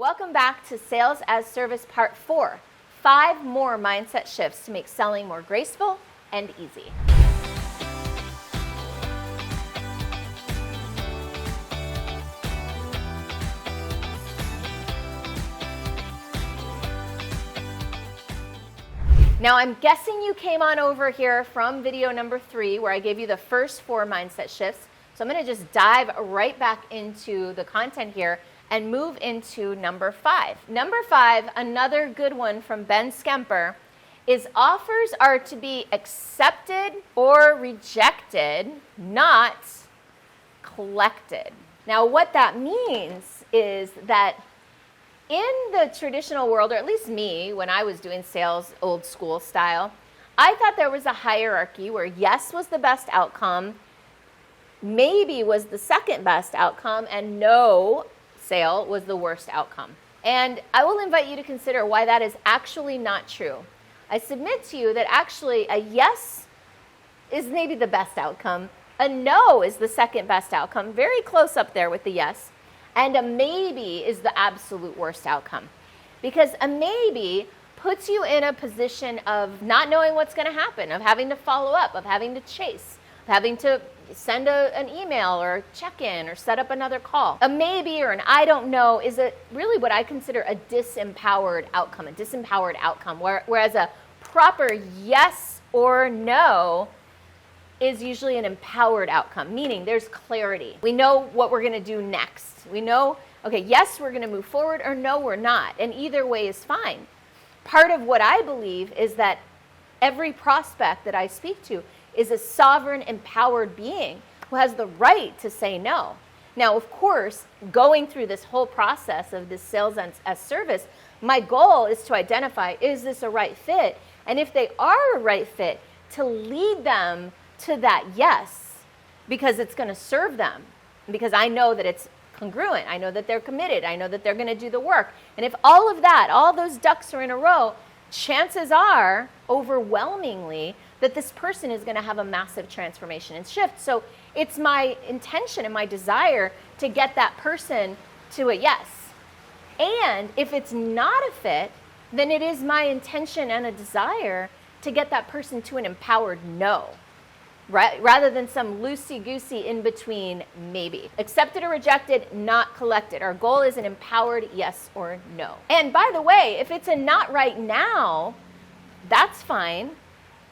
Welcome back to Sales as Service Part 4. 5 more mindset shifts to make selling more graceful and easy. Now, I'm guessing you came on over here from video number 3, where I gave you the first 4 mindset shifts. So I'm going to just dive right back into the content here and move into number 5. Number 5, another good one from Ben Skemper, is offers are to be accepted or rejected, not collected. Now, what that means is that in the traditional world, or at least me, when I was doing sales old school style, I thought there was a hierarchy where yes was the best outcome, maybe was the second best outcome, and no sale was the worst outcome. And I will invite you to consider why that is actually not true. I submit to you that actually a yes is maybe the best outcome, a no is the second best outcome, very close up there with the yes, and a maybe is the absolute worst outcome. Because a maybe puts you in a position of not knowing what's going to happen, of having to follow up, of having to chase, of having to send an email or check in or set up another call. A maybe or an I don't know is really what I consider a disempowered outcome, whereas a proper yes or no is usually an empowered outcome, meaning there's clarity. We know what we're going to do next. We know, okay, yes, we're going to move forward, or no, we're not. And either way is fine. Part of what I believe is that every prospect that I speak to is a sovereign, empowered being who has the right to say no. Now, of course, going through this whole process of this sales as service, my goal is to identify, is this a right fit? And if they are a right fit, to lead them to that yes, because it's going to serve them, because I know that it's congruent, I know that they're committed, I know that they're going to do the work. And if all of that, all those ducks are in a row, chances are, overwhelmingly, that this person is going to have a massive transformation and shift. So it's my intention and my desire to get that person to a yes. And if it's not a fit, then it is my intention and a desire to get that person to an empowered no, right? Rather than some loosey-goosey in-between maybe. Accepted or rejected, not collected. Our goal is an empowered yes or no. And by the way, if it's a not right now, that's fine.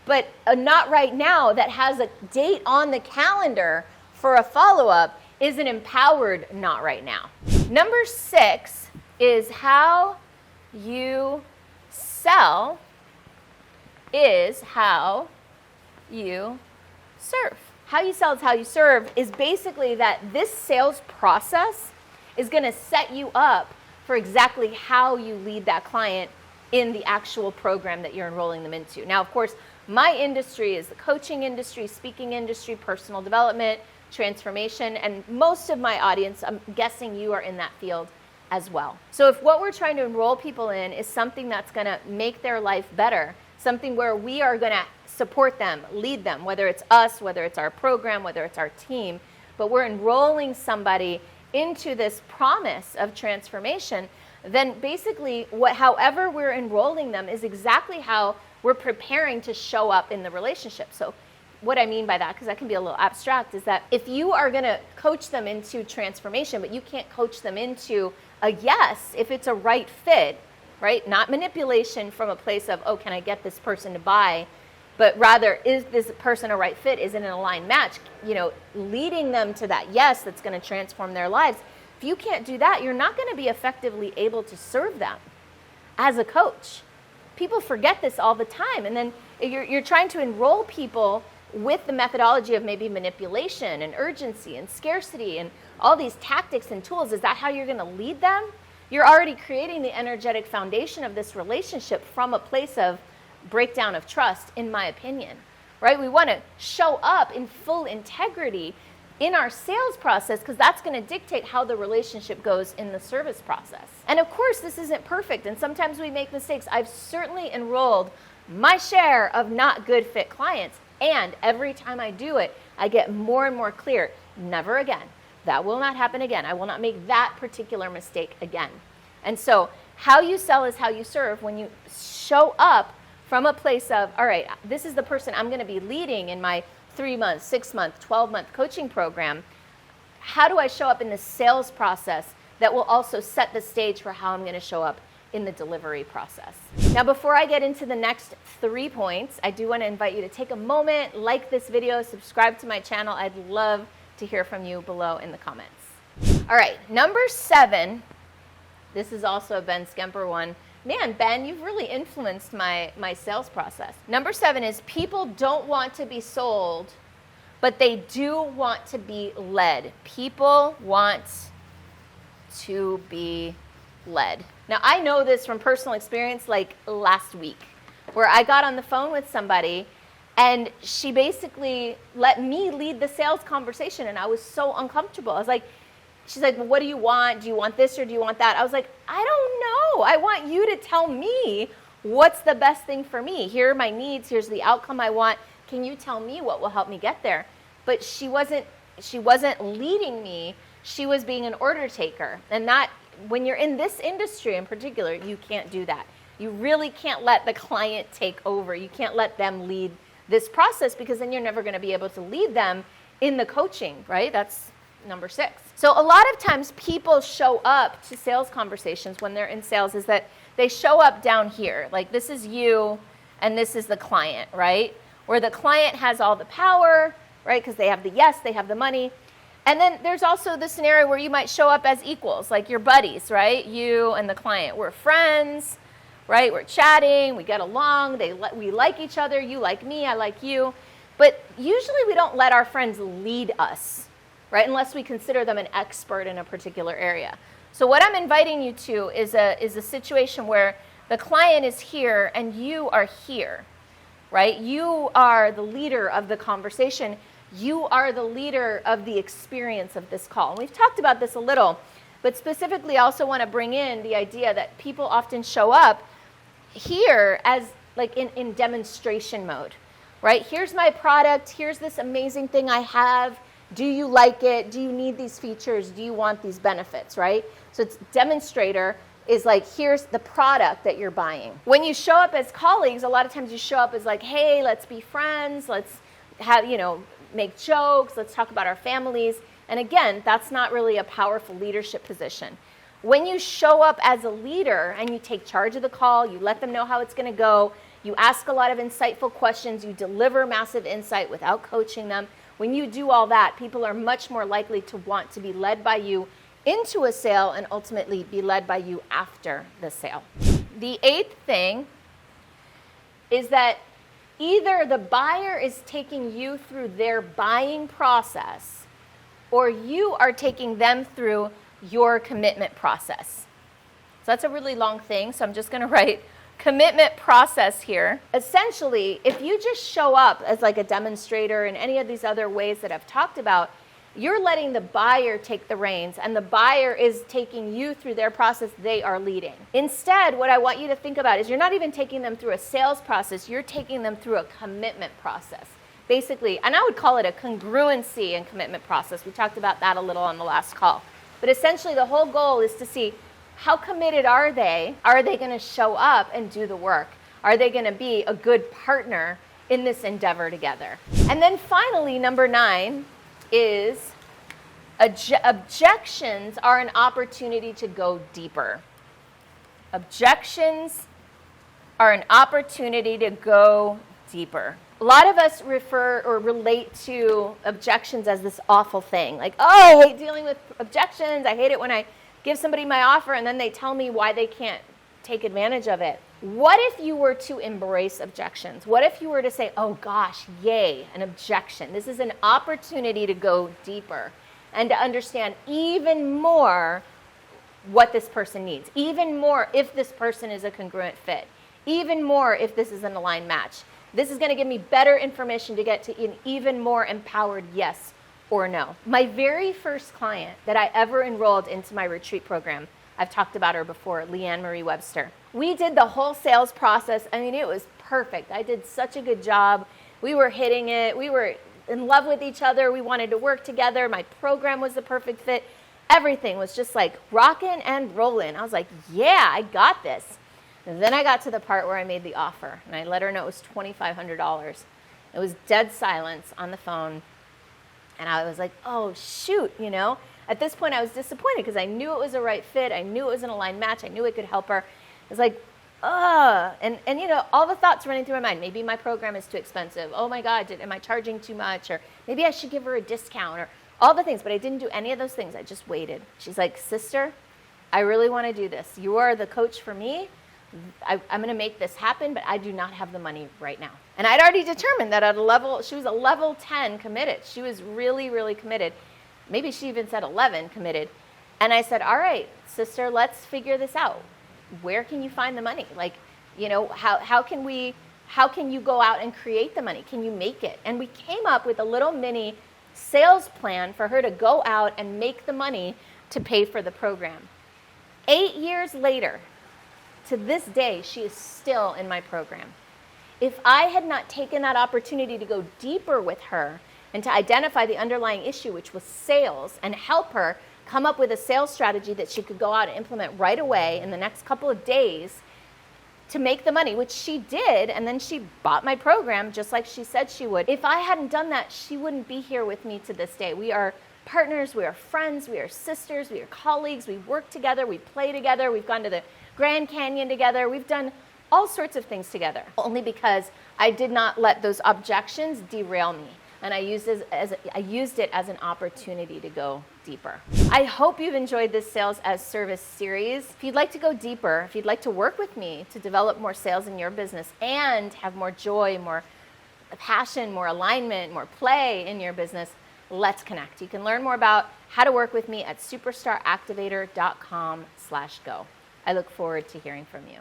But a not right now that has a date on the calendar for a follow-up is an empowered not right now. Number 6 is how you sell is how you serve. How you sell is how you serve is basically that this sales process is going to set you up for exactly how you lead that client in the actual program that you're enrolling them into. Now, of course, my industry is the coaching industry, speaking industry, personal development, transformation, and most of my audience, I'm guessing you are in that field as well. So if what we're trying to enroll people in is something that's going to make their life better, something where we are going to support them, lead them, whether it's us, whether it's our program, whether it's our team, but we're enrolling somebody into this promise of transformation, then basically however we're enrolling them is exactly how we're preparing to show up in the relationship. So what I mean by that, because that can be a little abstract, is that if you are going to coach them into transformation, but you can't coach them into a yes if it's a right fit, right? Not manipulation from a place of, oh, can I get this person to buy? But rather, is this person a right fit? Is it an aligned match? Leading them to that yes that's going to transform their lives. If you can't do that, you're not going to be effectively able to serve them as a coach. People forget this all the time. And then you're trying to enroll people with the methodology of maybe manipulation and urgency and scarcity and all these tactics and tools. Is that how you're going to lead them? You're already creating the energetic foundation of this relationship from a place of breakdown of trust, in my opinion, right? We want to show up in full integrity in our sales process because that's going to dictate how the relationship goes in the service process. And of course, this isn't perfect, and sometimes we make mistakes. I've certainly enrolled my share of not good fit clients, and every time I do it, I get more and more clear. Never again. That will not happen again. I will not make that particular mistake again. And so how you sell is how you serve. When you show up from a place of, all right, this is the person I'm going to be leading in my 3-month, 6-month, 12-month coaching program, how do I show up in the sales process that will also set the stage for how I'm going to show up in the delivery process? Now, before I get into the next 3 points, I do want to invite you to take a moment, like this video, subscribe to my channel. I'd love to hear from you below in the comments. All right, number 7, this is also a Ben Skemper one. Man, Ben, you've really influenced my sales process. Number 7 is people don't want to be sold, but they do want to be led. People want to be led. Now, I know this from personal experience, like last week, where I got on the phone with somebody and she basically let me lead the sales conversation, and I was so uncomfortable. I was like, she's like, well, what do you want? Do you want this or do you want that? I was like, I don't know. I want you to tell me what's the best thing for me. Here are my needs. Here's the outcome I want. Can you tell me what will help me get there? But she wasn't leading me. She was being an order taker. And that, when you're in this industry in particular, you can't do that. You really can't let the client take over. You can't let them lead this process, because then you're never going to be able to lead them in the coaching, right? That's number 6. So a lot of times people show up to sales conversations when they're in sales is that they show up down here. Like, this is you and this is the client, right? Where the client has all the power, right? Because they have the yes, they have the money. And then there's also the scenario where you might show up as equals, like your buddies, right? You and the client. We're friends, right? We're chatting, we get along, we like each other, you like me, I like you. But usually we don't let our friends lead us, right? Unless we consider them an expert in a particular area. So what I'm inviting you to is a situation where the client is here and you are here, right? You are the leader of the conversation. You are the leader of the experience of this call. And we've talked about this a little, but specifically I also want to bring in the idea that people often show up here as like in demonstration mode, right? Here's my product. Here's this amazing thing I have. Do you like it? Do you need these features? Do you want these benefits, right? So it's demonstrator is like, here's the product that you're buying. When you show up as colleagues, a lot of times you show up as like, hey, let's be friends. Let's have, make jokes. Let's talk about our families. And again, that's not really a powerful leadership position. When you show up as a leader and you take charge of the call, you let them know how it's going to go, you ask a lot of insightful questions, you deliver massive insight without coaching them. When you do all that, people are much more likely to want to be led by you into a sale and ultimately be led by you after the sale. The 8th thing is that either the buyer is taking you through their buying process or you are taking them through your commitment process. So that's a really long thing, so I'm just going to write commitment process here. Essentially, if you just show up as like a demonstrator in any of these other ways that I've talked about, you're letting the buyer take the reins, and the buyer is taking you through their process they are leading. Instead, what I want you to think about is you're not even taking them through a sales process, you're taking them through a commitment process. Basically, and I would call it a congruency and commitment process. We talked about that a little on the last call. But essentially, the whole goal is to see how committed are they? Are they going to show up and do the work? Are they going to be a good partner in this endeavor together? And then finally, number 9 is objections are an opportunity to go deeper. Objections are an opportunity to go deeper. A lot of us refer or relate to objections as this awful thing. Like, oh, I hate dealing with objections. I hate it when I give somebody my offer and then they tell me why they can't take advantage of it. What if you were to embrace objections? What if you were to say, oh gosh, yay, an objection. This is an opportunity to go deeper and to understand even more what this person needs, even more if this person is a congruent fit, even more if this is an aligned match. This is going to give me better information to get to an even more empowered yes or no. My very first client that I ever enrolled into my retreat program, I've talked about her before, Leanne Marie Webster. We did the whole sales process. I mean, it was perfect. I did such a good job. We were hitting it. We were in love with each other. We wanted to work together. My program was the perfect fit. everything was just like rocking and rolling. I was like, yeah, I got this. And then I got to the part where I made the offer, and I let her know it was $2,500. It was dead silence on the phone, and I was like, oh, shoot, you know. At this point, I was disappointed because I knew it was a right fit. I knew it was an aligned match. I knew it could help her. It was like, ugh. And you know, all the thoughts running through my mind. Maybe my program is too expensive. Oh, my God, am I charging too much? Or maybe I should give her a discount, or all the things. But I didn't do any of those things. I just waited. She's like, sister, I really want to do this. You are the coach for me. I'm going to make this happen, but I do not have the money right now. And I'd already determined that at a level, she was a level 10 committed. She was really, really committed. Maybe she even said 11 committed. And I said, all right, sister, let's figure this out. Where can you find the money? Like, you know, how can you go out and create the money? Can you make it? And we came up with a little mini sales plan for her to go out and make the money to pay for the program. 8 years later, to this day, she is still in my program. If I had not taken that opportunity to go deeper with her and to identify the underlying issue, which was sales, and help her come up with a sales strategy that she could go out and implement right away in the next couple of days to make the money, which she did, and then she bought my program just like she said she would. If I hadn't done that, she wouldn't be here with me to this day. We are partners, we are friends, we are sisters, we are colleagues, we work together, we play together, we've gone to the Grand Canyon together, we've done all sorts of things together, only because I did not let those objections derail me. And I used it as an opportunity to go deeper. I hope you've enjoyed this Sales as Service series. If you'd like to go deeper, if you'd like to work with me to develop more sales in your business and have more joy, more passion, more alignment, more play in your business, let's connect. You can learn more about how to work with me at superstaractivator.com/go. I look forward to hearing from you.